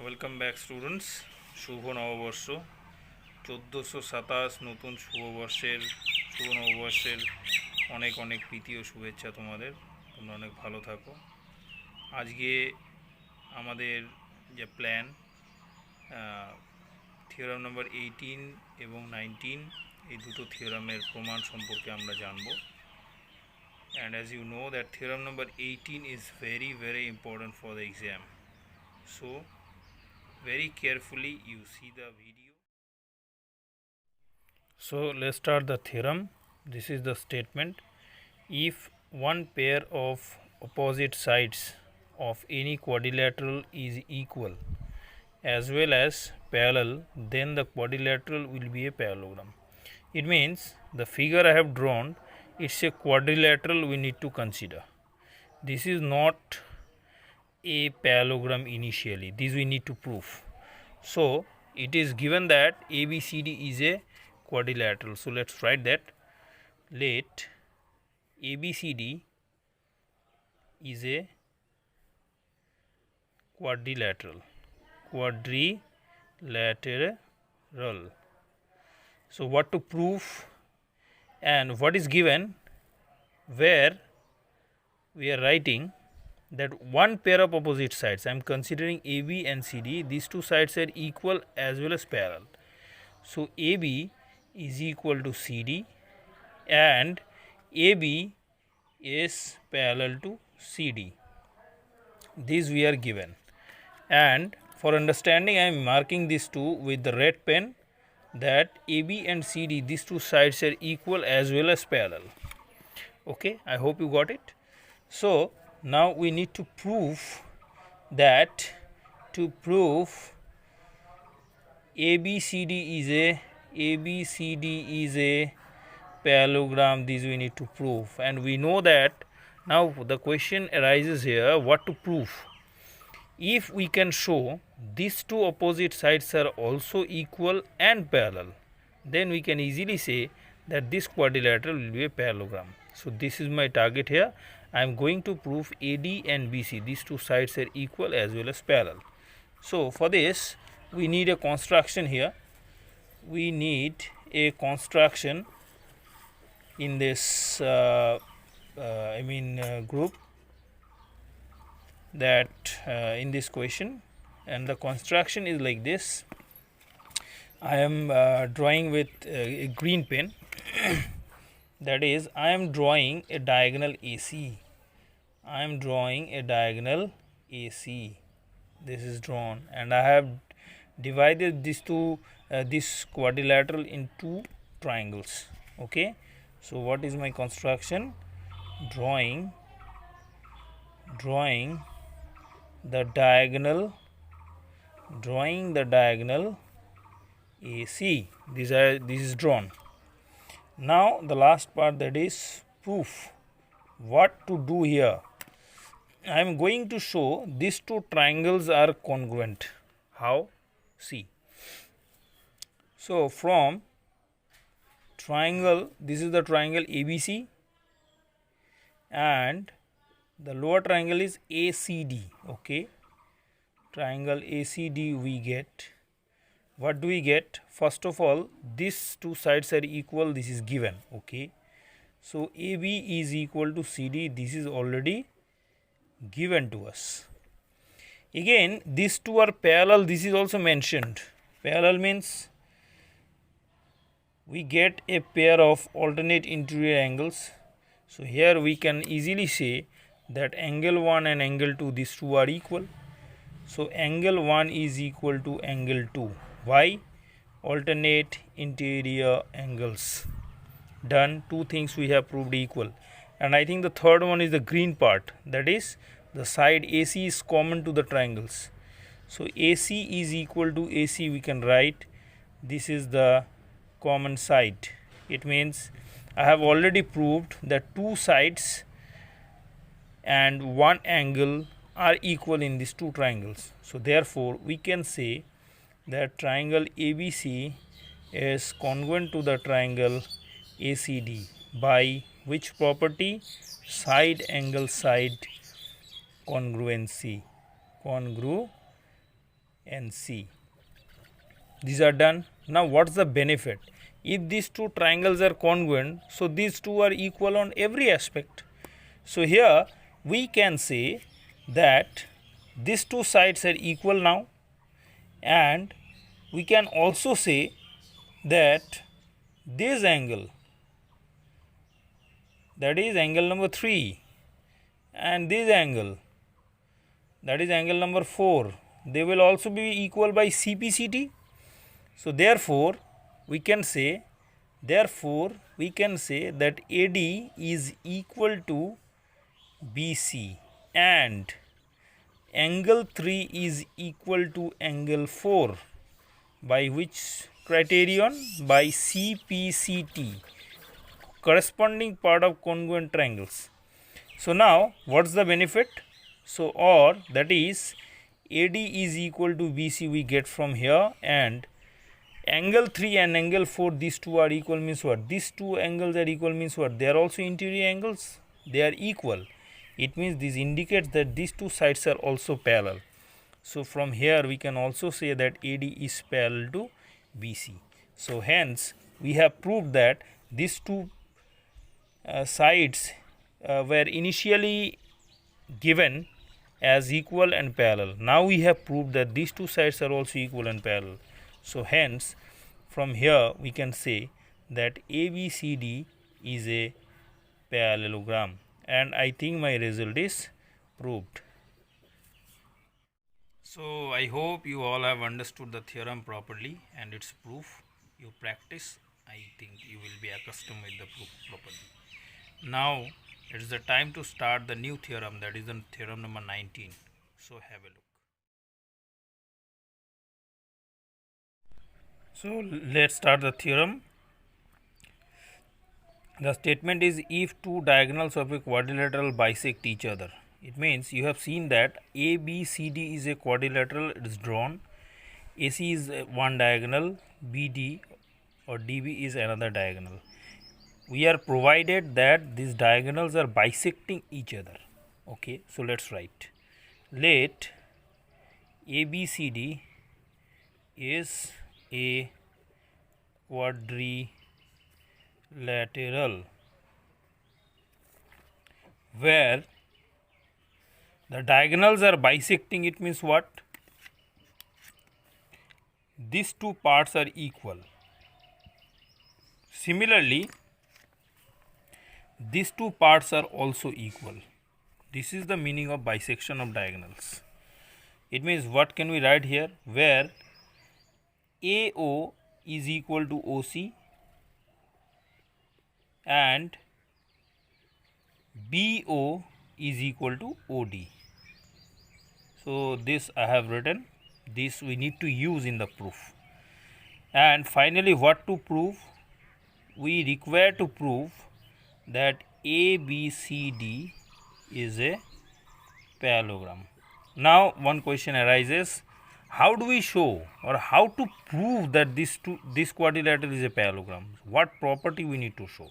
Welcome back students. শুভ নববর্ষ 1427 নতুন শুভ নববর্ষের অনেক অনেক প্রীতি ও শুভেচ্ছা তোমাদের। তোমরা অনেক ভালো থাকো। আজকে আমাদের যে প্ল্যান, থিওরাম নাম্বার 18 এবং 19 এই দুটো থিওরামের প্রমাণ সম্পর্কে আমরা জানব। And as you know that theorem number 18 is very important for the exam. So very carefully you see the video. So let's start the theorem. This is the statement: if one pair of opposite sides of any quadrilateral is equal as well as parallel, then the quadrilateral will be a parallelogram. It means the figure I have drawn, it's a quadrilateral we need to consider. This is not a parallelogram initially, this we need to prove. So it is given that ABCD is a quadrilateral. So let's write that. Let ABCD is a quadrilateral. So what to prove and what is given, where we are writing that one pair of opposite sides, I am considering AB and CD, these two sides are equal as well as parallel. So AB is equal to CD and AB is parallel to CD. These we are given, and for understanding I am marking these two with the red pen, that AB and CD, these two sides are equal as well as parallel. Okay, I hope you got it. So now we need to prove that, to prove ABCD is a parallelogram, this we need to prove. And we know that now the question arises here, what to prove. If we can show these two opposite sides are also equal and parallel, then we can easily say that this quadrilateral will be a parallelogram. So this is my target here. I am going to prove AD and BC, these two sides are equal as well as parallel. So for this we need a construction here. We need a construction in this group, that in this question, and the construction is like this. I am drawing with a green pen. That is, I am drawing a diagonal AC. I am drawing a diagonal AC. This is drawn, and I have divided this quadrilateral in two triangles. Okay, so what is my construction? Drawing the diagonal AC. This is drawn. Now the last part, that is proof. What to do here? I am going to show these two triangles are congruent. How? See. So from triangle, this is the triangle ABC, and the lower triangle is ACD. Okay, triangle ACD we get. What do we get? First of all, these two sides are equal, this is given. Okay, so AB is equal to CD, this is already given to us. Again, these two are parallel, this is also mentioned. Parallel means we get a pair of alternate interior angles. So here we can easily say that angle 1 and angle 2, these two are equal. So angle 1 is equal to angle 2. Why? Alternate interior angles. Done. Two things we have proved equal. And I think the third one is the green part, that is the side AC is common to the triangles. So AC is equal to AC, we can write this is the common side. It means I have already proved that two sides and one angle are equal in these two triangles. So therefore we can say that triangle ABC is congruent to the triangle ACD by which property? Side angle side congruency. and C. These are done. Now what's the benefit? If these two triangles are congruent, so these two are equal on every aspect. So here we can say that these two sides are equal now, and we can also say that this angle, that is angle number 3, and this angle, that is angle number 4, they will also be equal by CPCT. So therefore we can say that AD is equal to BC and angle 3 is equal to angle 4 by which criterion? By CPCT, corresponding part of congruent triangles. So now what's the benefit? So or that is AD is equal to BC we get from here, and angle 3 and angle 4, these two are equal means what? These two angles are equal means what? They are also interior angles, they are equal. It means this indicates that these two sides are also parallel. So from here we can also say that AD is parallel to BC. So hence we have proved that these two sides were initially given as equal and parallel. Now we have proved that these two sides are also equal and parallel. So hence from here we can say that ABCD is a parallelogram, and I think my result is proved. So I hope you all have understood the theorem properly and its proof. You practice, I think you will be accustomed with the proof properly. Now it is the time to start the new theorem, that is the theorem number 19. So have a look. So let's start the theorem. The statement is, if two diagonals of a quadrilateral bisect each other. It means you have seen that ABCD is a quadrilateral, it is drawn. AC is one diagonal, BD or DB is another diagonal. We are provided that these diagonals are bisecting each other. Okay, so let's write. Let ABCD is a quadrilateral where the diagonals are bisecting. It means what? These two parts are equal. Similarly, these two parts are also equal. This is the meaning of bisection of diagonals. It means what can we write here? Where AO is equal to OC and BO is equal to OD. So this I have written. This we need to use in the proof. And finally, what to prove? We require to prove that ABCD is a parallelogram. Now one question arises, how do we show or how to prove that this quadrilateral is a parallelogram? What property we need to show?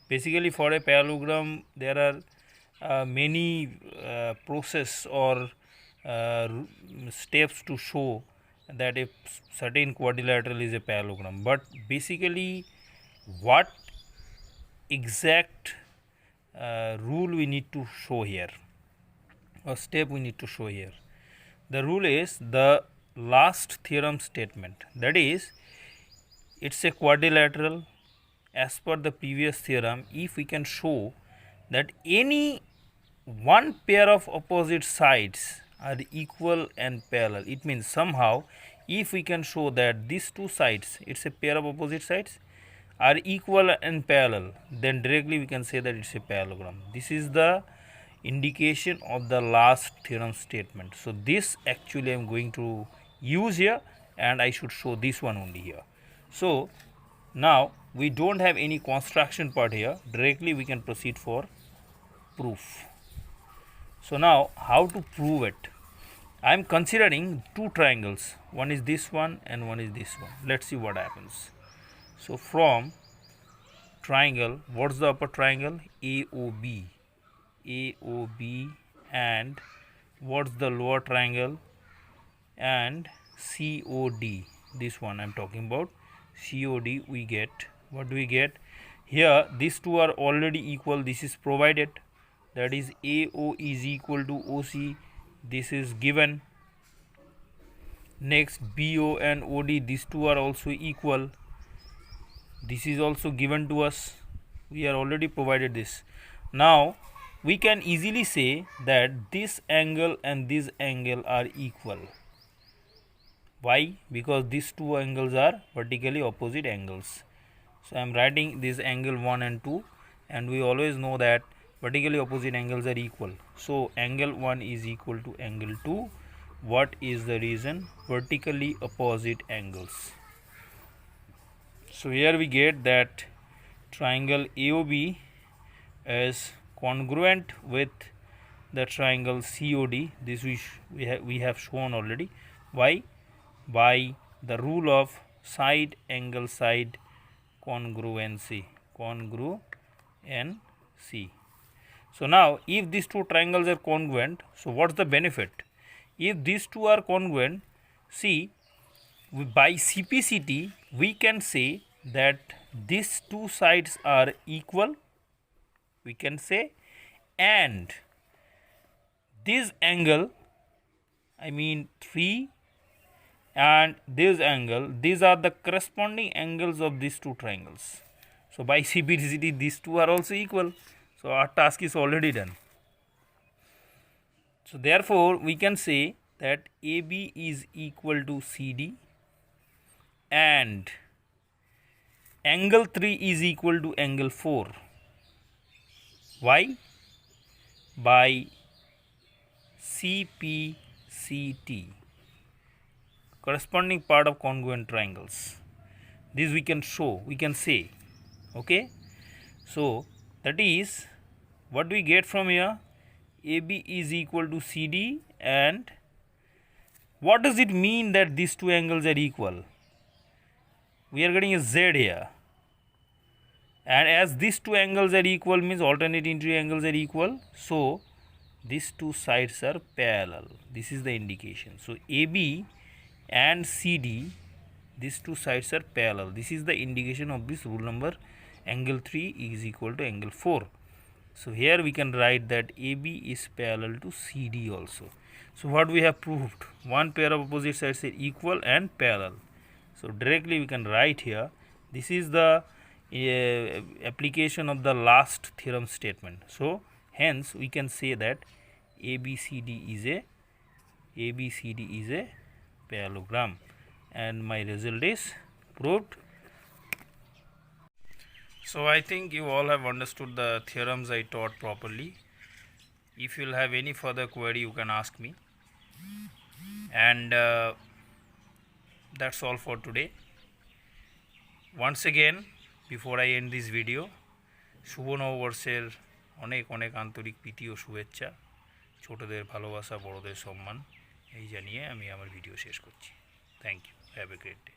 Basically for a parallelogram there are many process or steps to show that a certain quadrilateral is a parallelogram, but basically what exact rule we need to show here or step we need to show here? The rule is the last theorem statement, that is it's a quadrilateral as per the previous theorem if we can show that any one pair of opposite sides are equal and parallel. It means somehow if we can show that these two sides, it's a pair of opposite sides, are equal and parallel, then directly we can say that it's a parallelogram. This is the indication of the last theorem statement. So this actually I am going to use here, and I should show this one only here. So now we don't have any construction part here, directly we can proceed for proof. So now how to prove it? I am considering two triangles, one is this one and one is this one. Let's see what happens. So from triangle, what's the upper triangle? AOB, and what's the lower triangle? And COD, this one I am talking about, COD, we get, what do we get? Here these two are already equal, this is provided, that is AO is equal to OC, this is given. Next BO and OD, these two are also equal, this is also given to us, we are already provided this. Now we can easily say that this angle and this angle are equal. Why? Because these two angles are vertically opposite angles. So I am writing this angle 1 and 2, and we always know that vertically opposite angles are equal. So angle 1 is equal to angle 2. What is the reason? Vertically opposite angles. So here we get that triangle AOB is congruent with the triangle COD. This we have shown already. Why? By the rule of side angle side congruency. So now if these two triangles are congruent, so what's the benefit? If these two are congruent, see, by CPCT we can say that these two sides are equal, we can say, and this angle, I mean 3, and this angle, these are the corresponding angles of these two triangles. So by CPCT these two are also equal. So our task is already done. So therefore we can say that AB is equal to CD and angle 3 is equal to angle 4. Why? By CPCT, corresponding part of congruent triangles. This we can show, we can say. Okay. So that is what we get from here. AB is equal to CD, and what does it mean that these two angles are equal? We are getting a Z here, and as these two angles are equal means alternate interior angles are equal, so these two sides are parallel. This is the indication. So AB and CD, these two sides are parallel. This is the indication of this rule number angle 3 is equal to angle 4. So here we can write that AB is parallel to CD also. So what we have proved? One pair of opposite sides are equal and parallel. So directly we can write here, this is the application of the last theorem statement. So hence we can say that ABCD is a parallelogram, and my result is proved. So I think you all have understood the theorems I taught properly. If you will have any further query, you can ask me. And that's all for today. Once again, before I end this video, শুভ নববর্ষের অনেক অনেক আন্তরিক প্রীতি ও শুভেচ্ছা, ছোটদের ভালোবাসা, বড়দের সম্মান এই জানিয়ে আমি আমার ভিডিও শেষ করছি। Thank you, have a great day.